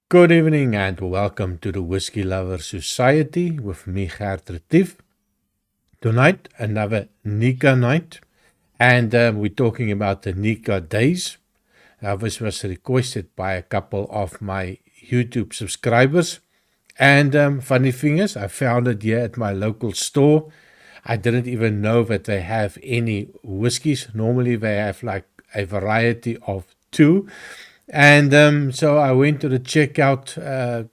Good evening and welcome to the Whiskey Lover Society with me, Gert Retief. Tonight, another Nikka night, and we're talking about the Nikka days. This was requested by a couple of my YouTube subscribers. And funny thing is, I found it here at my local store. I didn't even know that they have any whiskies. Normally they have like a variety of two. And so I went to the checkout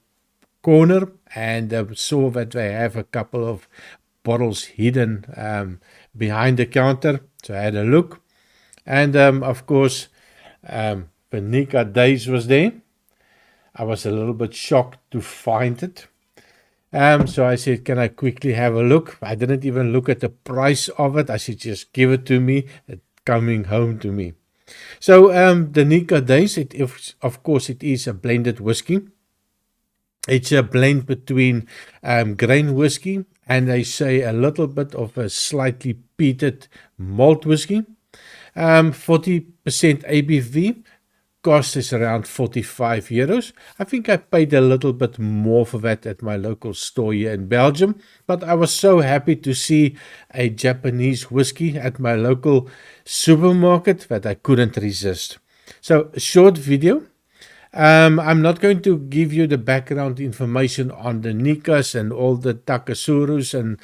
corner and saw that they have a couple of bottles hidden behind the counter. So I had a look. And of course, the Nikka days was there. I was a little bit shocked to find it. So I said, can I quickly have a look? I didn't even look at the price of it. I said, just give it to me. It's coming home to me. So the Nikka days, of course, it is a blended whiskey. It's a blend between grain whiskey and they say a little bit of a slightly peated malt whiskey. 40% ABV. Cost is around 45 euros. I think I paid a little bit more for that at my local store here in Belgium, but I was so happy to see a Japanese whiskey at my local supermarket that I couldn't resist. So, a short video. I'm not going to give you the background information on the Nikkas and all the Takasurus, and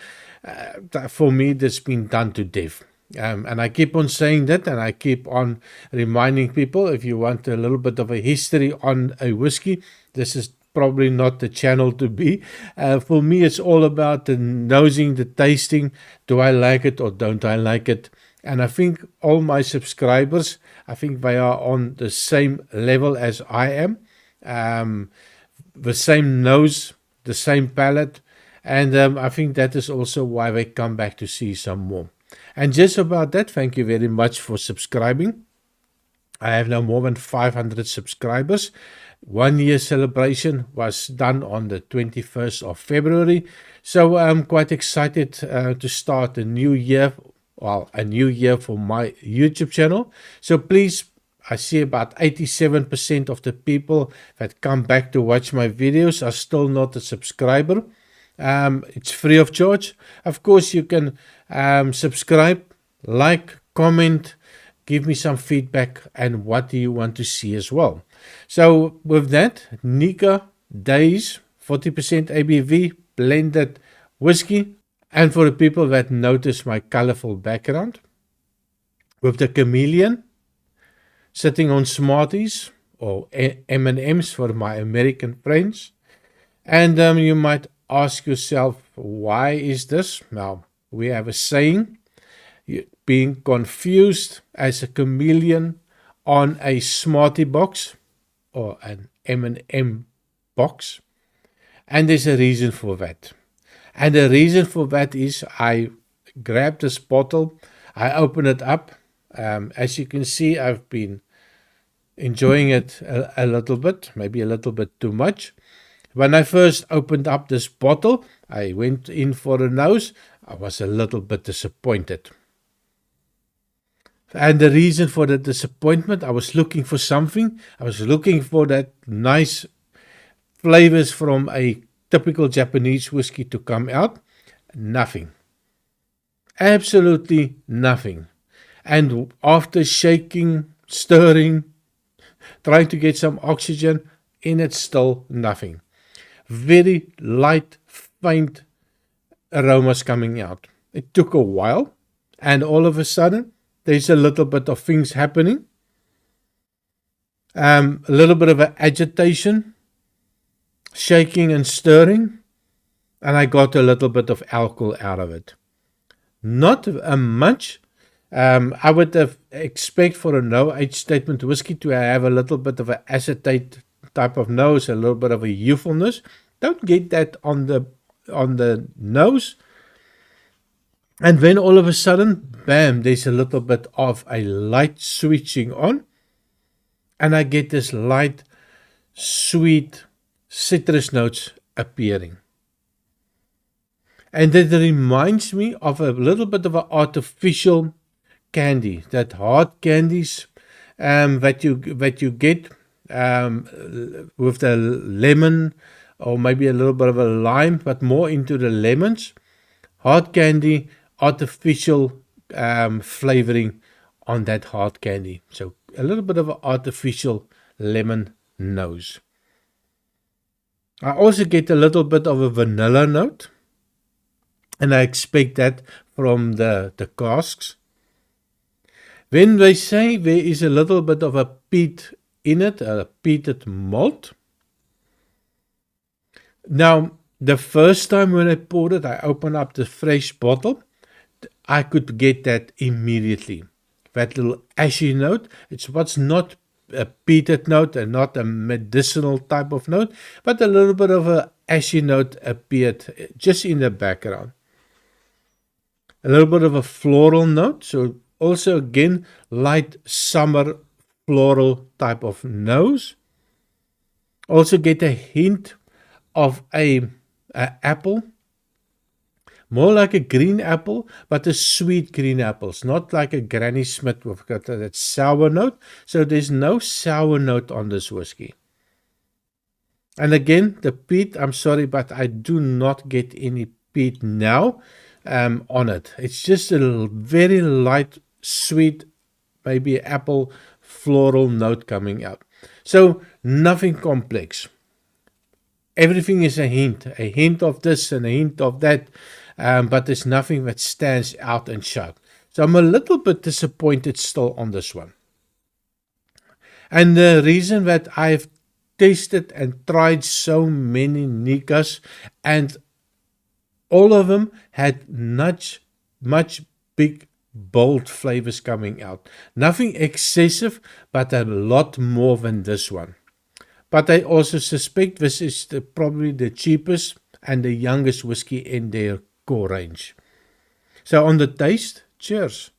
for me, that's been done to death. And I keep on saying that, and I keep on reminding people, if you want a little bit of a history on a whiskey, this is probably not the channel to be. For me, it's all about the nosing, the tasting. Do I like it or don't I like it? And I think all my subscribers, I think they are on the same level as I am. The same nose, the same palate. And I think that is also why they come back to see some more. And just about that, thank you very much for subscribing. I have now more than 500 subscribers. 1 year celebration was done on the 21st of February. So I'm quite excited to start a new year. Well, a new year for my YouTube channel. So please, I see about 87% of the people that come back to watch my videos are still not a subscriber. It's free of charge. Of course, you can subscribe, like, comment, give me some feedback, and what do you want to see as well. So with that, Nikka Days, 40% ABV, blended whiskey. And for the people that notice my colorful background, with the chameleon sitting on Smarties, or M&Ms for my American friends. And you might ask yourself, why is this? Now, we have a saying, being confused as a chameleon on a Smartie box or an M&M box. And there's a reason for that. And the reason for that is I grabbed this bottle, I open it up. As you can see, I've been enjoying it a little bit, maybe a little bit too much. When I first opened up this bottle, I went in for a nose. I was a little bit disappointed. And the reason for the disappointment, I was looking for something. I was looking for that nice flavors from a typical Japanese whiskey to come out. Nothing. Absolutely nothing. And after shaking, stirring, trying to get some oxygen, in it still nothing. Very light, faint aromas coming out. It took a while, and all of a sudden, there's a little bit of things happening. A little bit of an agitation, shaking and stirring, and I got a little bit of alcohol out of it. Not much. I would have expect for a no-age statement whiskey to have a little bit of an acetate type of nose, a little bit of a youthfulness. Don't get that on the nose. And then all of a sudden, bam, there's a little bit of a light switching on. And I get this light, sweet citrus notes appearing. And that reminds me of a little bit of an artificial candy, that hard candies that you get with the lemon or maybe a little bit of a lime, but more into the lemons. Hard candy, artificial flavoring on that hard candy. So a little bit of an artificial lemon nose. I also get a little bit of a vanilla note, and I expect that from the casks. When they say there is a little bit of a peat in it, a peated malt. Now, the first time when I poured it, I opened up the fresh bottle. I could get that immediately. That little ashy note. It's what's not a peated note and not a medicinal type of note, but a little bit of a ashy note appeared just in the background. A little bit of a floral note, so also again light summer floral type of nose. Also get a hint of a apple, more like a green apple, but a sweet green apple. It's not like a Granny Smith with that sour note. So there's no sour note on this whiskey. And again, the peat, I'm sorry, but I do not get any peat now on it. It's just a very light, sweet, maybe apple floral note coming out. So nothing complex. Everything is a hint of this and a hint of that, but there's nothing that stands out and shout. So I'm a little bit disappointed still on this one. And the reason that I've tasted and tried so many Nikkas, and all of them had much big, bold flavors coming out. Nothing excessive, but a lot more than this one. But I also suspect this is probably the cheapest and the youngest whiskey in their core range. So on the taste, cheers.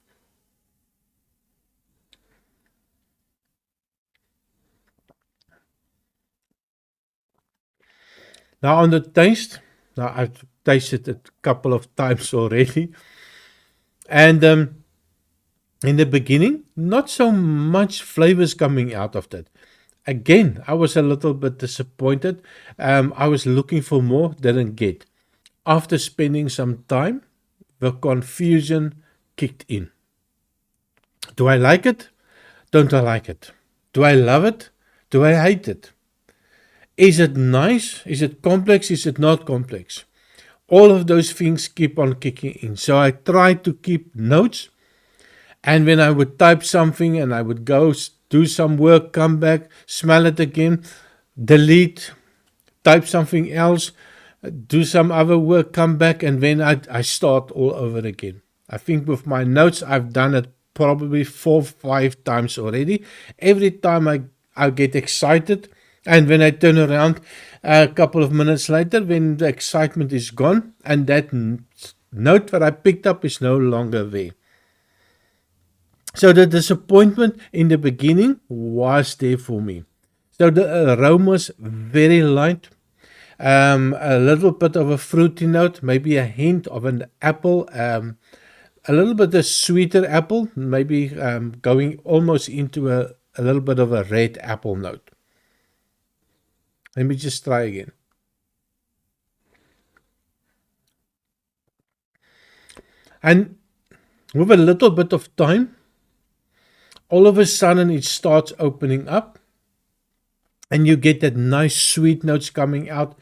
Now on the taste, now I've tasted it a couple of times already. And in the beginning, not so much flavors coming out of that. Again, I was a little bit disappointed. I was looking for more, didn't get. After spending some time, the confusion kicked in. Do I like it? Don't I like it? Do I love it? Do I hate it? Is it nice? Is it complex? Is it not complex? All of those things keep on kicking in. So I tried to keep notes. And when I would type something and I would go do some work, come back, smell it again, delete, type something else, do some other work, come back, and then I start all over again. I think with my notes, I've done it probably 4 or 5 times already. Every time I get excited, and when I turn around a couple of minutes later, when the excitement is gone, and that note that I picked up is no longer there. So the disappointment in the beginning was there for me. So the aroma's very light, a little bit of a fruity note, maybe a hint of an apple, a little bit of sweeter apple, maybe going almost into a little bit of a red apple note. Let me just try again. And with a little bit of time, all of a sudden it starts opening up and you get that nice sweet notes coming out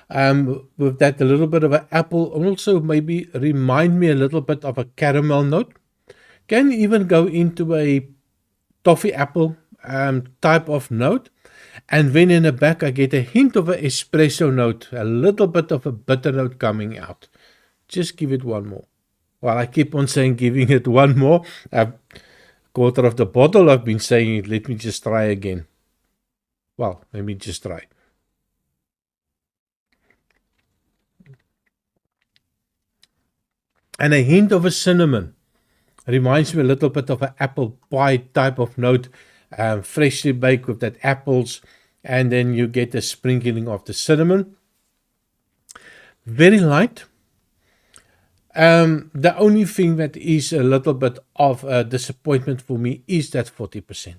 with that a little bit of an apple. Also maybe remind me a little bit of a caramel note. Can even go into a toffee apple type of note. And then in the back I get a hint of an espresso note, a little bit of a bitter note coming out. Just give it one more. Well, I keep on saying giving it one more. Quarter of the bottle I've been saying it. Let me just try again. Well, let me just try. And a hint of a cinnamon. Reminds me a little bit of an apple pie type of note. Freshly baked with that apples. And then you get a sprinkling of the cinnamon. Very light. The only thing that is a little bit of a disappointment for me is that 40%.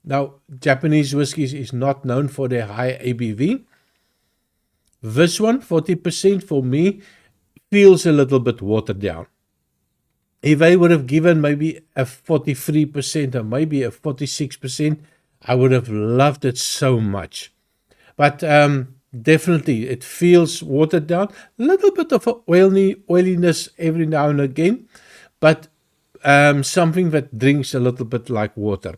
Now, Japanese whiskies is not known for their high ABV. This one, 40% for me, feels a little bit watered down. If I would have given maybe a 43% or maybe a 46%, I would have loved it so much. But definitely, it feels watered down. A little bit of oiliness every now and again, but something that drinks a little bit like water.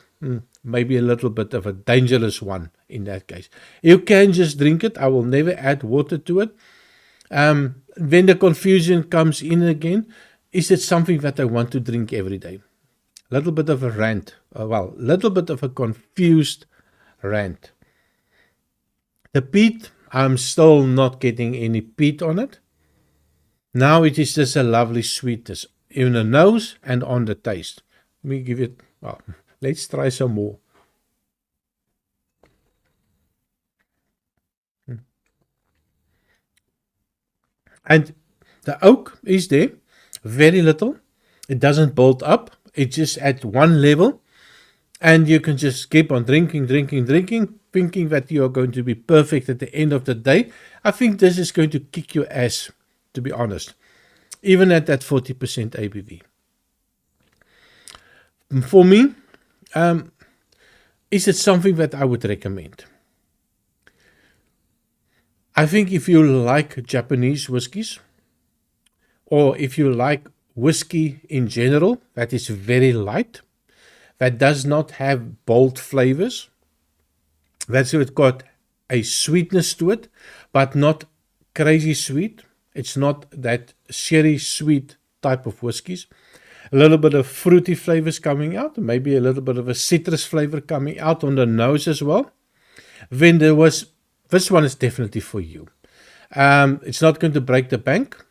Maybe a little bit of a dangerous one in that case. You can just drink it. I will never add water to it. When the confusion comes in again, is it something that I want to drink every day? A little bit of a rant. Little bit of a confused rant. The peat, I'm still not getting any peat on it. Now it is just a lovely sweetness in the nose and on the taste. Let me give it, let's try some more. And the oak is there, very little. It doesn't build up. It's just at one level. And you can just keep on drinking, thinking that you are going to be perfect at the end of the day. I think this is going to kick your ass, to be honest, even at that 40% ABV. For me, is it something that I would recommend? I think if you like Japanese whiskies, or if you like whiskey in general, that is very light, that does not have bold flavors, that's got a sweetness to it, but not crazy sweet. It's not that sherry sweet type of whiskies. A little bit of fruity flavors coming out, maybe a little bit of a citrus flavor coming out on the nose as well. Then this one is definitely for you. It's not going to break the bank,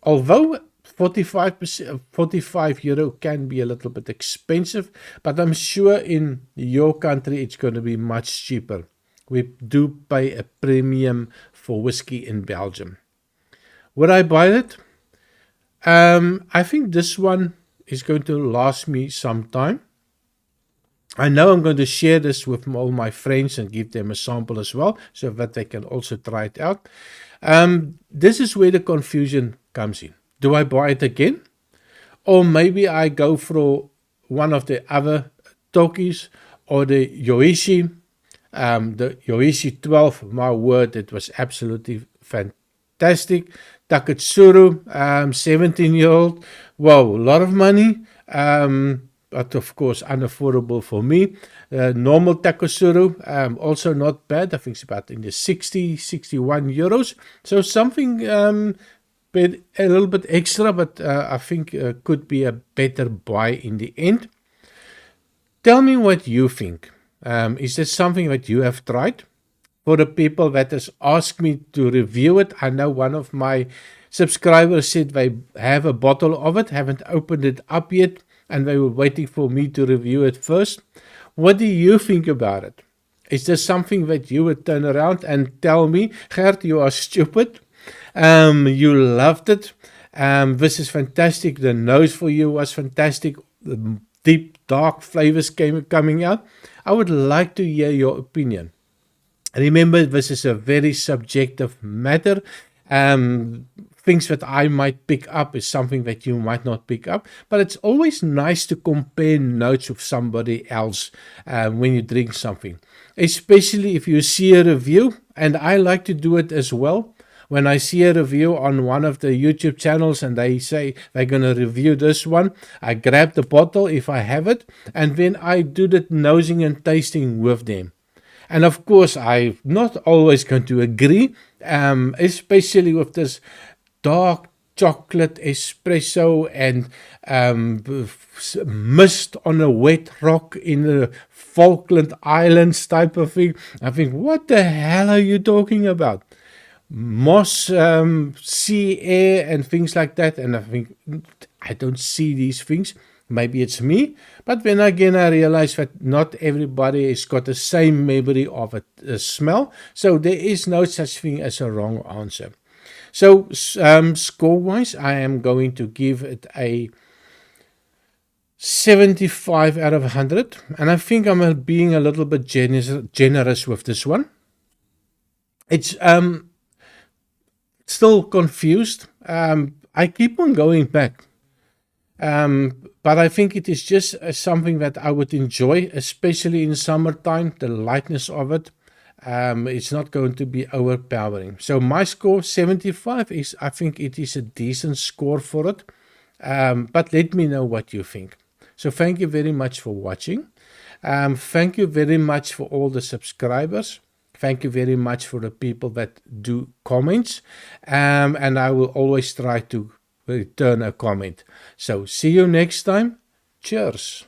although 45 euro can be a little bit expensive, but I'm sure in your country it's going to be much cheaper. We do pay a premium for whiskey in Belgium. Would I buy it? I think this one is going to last me some time. I know I'm going to share this with all my friends and give them a sample as well, so that they can also try it out. This is where the confusion comes in. Do I buy it again? Or maybe I go for one of the other Tokis or the Yoichi. The Yoichi 12, my word, it was absolutely fantastic. Taketsuru, 17-year-old. Wow, a lot of money. But of course unaffordable for me. Normal Taketsuru, also not bad. I think it's about in the 61 euros. So something a little bit extra, but I think could be a better buy in the end. Tell me what you think. Is this something that you have tried? For the people that has asked me to review it, I know one of my subscribers said they have a bottle of it, haven't opened it up yet, and they were waiting for me to review it first. What do you think about it? Is this something that you would turn around and tell me, Gert, you are stupid? You loved it. This is fantastic. The nose for you was fantastic. The deep, dark flavors coming out. I would like to hear your opinion. Remember, this is a very subjective matter. Things that I might pick up is something that you might not pick up. But it's always nice to compare notes with somebody else when you drink something. Especially if you see a review, and I like to do it as well. When I see a review on one of the YouTube channels and they say they're going to review this one, I grab the bottle if I have it, and then I do the nosing and tasting with them. And of course, I'm not always going to agree, especially with this dark chocolate espresso and mist on a wet rock in the Falkland Islands type of thing. I think, what the hell are you talking about? Moss, sea air and things like that. And I think, I don't see these things. Maybe it's me, but then again I realize that not everybody has got the same memory of a smell, so there is no such thing as a wrong answer. So score-wise, I am going to give it a 75 out of 100. And I think I'm being a little bit generous with this one. It's still confused. I keep on going back. But I think it is just something that I would enjoy, especially in summertime, the lightness of it. It's not going to be overpowering. So my score 75 is, I think it is a decent score for it. But let me know what you think. So thank you very much for watching. Thank you very much for all the subscribers. Thank you very much for the people that do comments. And I will always try to return a comment. So see you next time. Cheers.